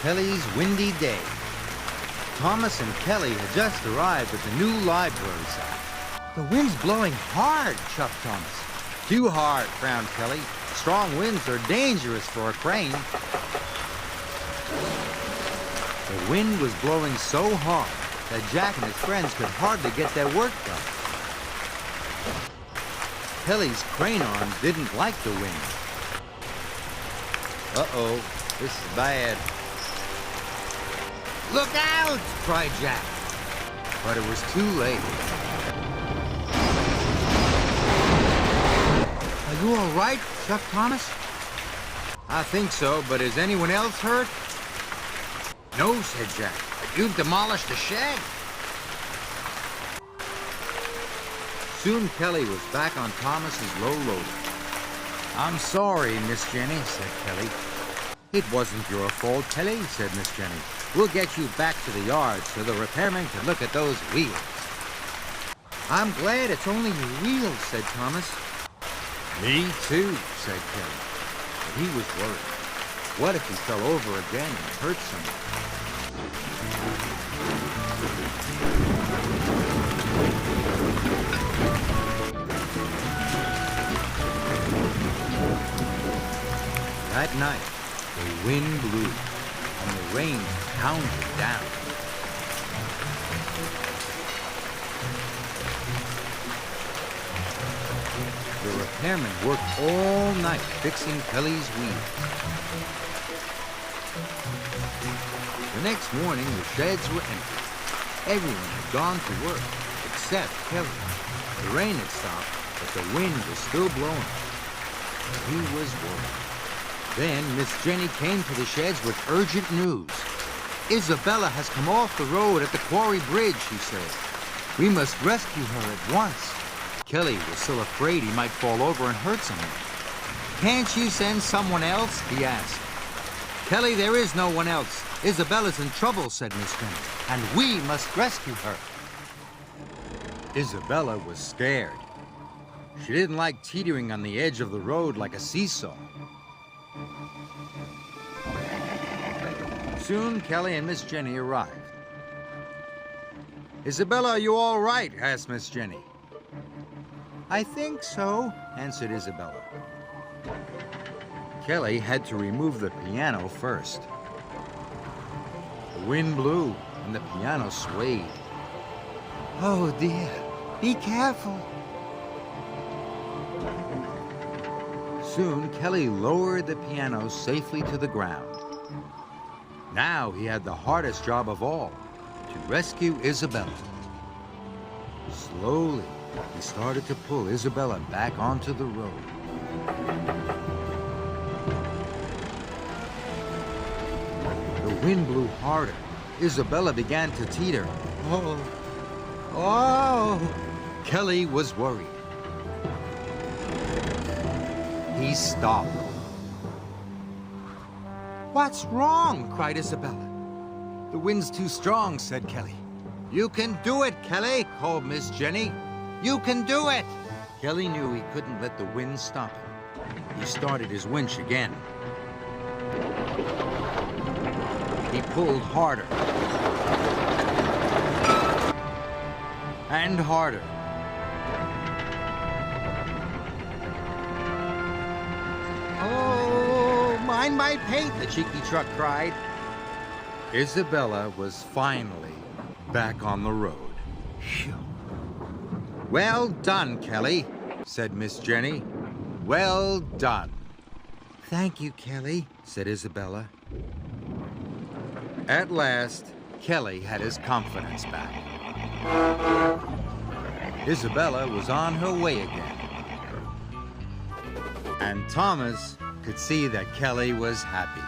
Kelly's windy day. Thomas and Kelly had just arrived at the new library site. The wind's blowing hard, chuffed Thomas. Too hard, frowned Kelly. Strong winds are dangerous for a crane. The wind was blowing so hard that Jack and his friends could hardly get their work done. Kelly's crane arm didn't like the wind. Uh-oh, this is bad. Look out! Cried Jack. But it was too late. Are you all right, Chuck Thomas? I think so, but is anyone else hurt? No, said Jack. You've demolished the shed. Soon Kelly was back on Thomas's low loader. I'm sorry, Miss Jenny, said Kelly. It wasn't your fault, Kelly, said Miss Jenny. We'll get you back to the yard so the repairman can look at those wheels. I'm glad it's only your wheels, said Thomas. Me too, said Kelly. But he was worried. What if he fell over again and hurt someone? That night, the wind blew and the rain pounded down. The repairman worked all night fixing Kelly's wheels. The next morning, the sheds were empty. Everyone had gone to work, except Kelly. The rain had stopped, but the wind was still blowing. He was worried. Then Miss Jenny came to the sheds with urgent news. Isabella has come off the road at the quarry bridge, she said. We must rescue her at once. Kelly was still afraid he might fall over and hurt someone. Can't you send someone else? He asked. Kelly, there is no one else. Isabella's in trouble, said Miss Jenny, and we must rescue her. Isabella was scared. She didn't like teetering on the edge of the road like a seesaw. Soon, Kelly and Miss Jenny arrived. Isabella, are you all right? Asked Miss Jenny. I think so, answered Isabella. Kelly had to remove the piano first. The wind blew and the piano swayed. Oh dear, be careful. Soon, Kelly lowered the piano safely to the ground. Now he had the hardest job of all, to rescue Isabella. Slowly, he started to pull Isabella back onto the road. The wind blew harder. Isabella began to teeter. Oh! Kelly was worried. He stopped. What's wrong? Cried Isabella. The wind's too strong, said Kelly. You can do it, Kelly, called Miss Jenny. You can do it! Kelly knew he couldn't let the wind stop him. He started his winch again. He pulled harder. And harder. Oh, mind my paint, the cheeky truck cried. Isabella was finally back on the road. Phew. Well done, Kelly, said Miss Jenny. Well done. Thank you, Kelly, said Isabella. At last, Kelly had his confidence back. Isabella was on her way again. And Thomas could see that Kelly was happy.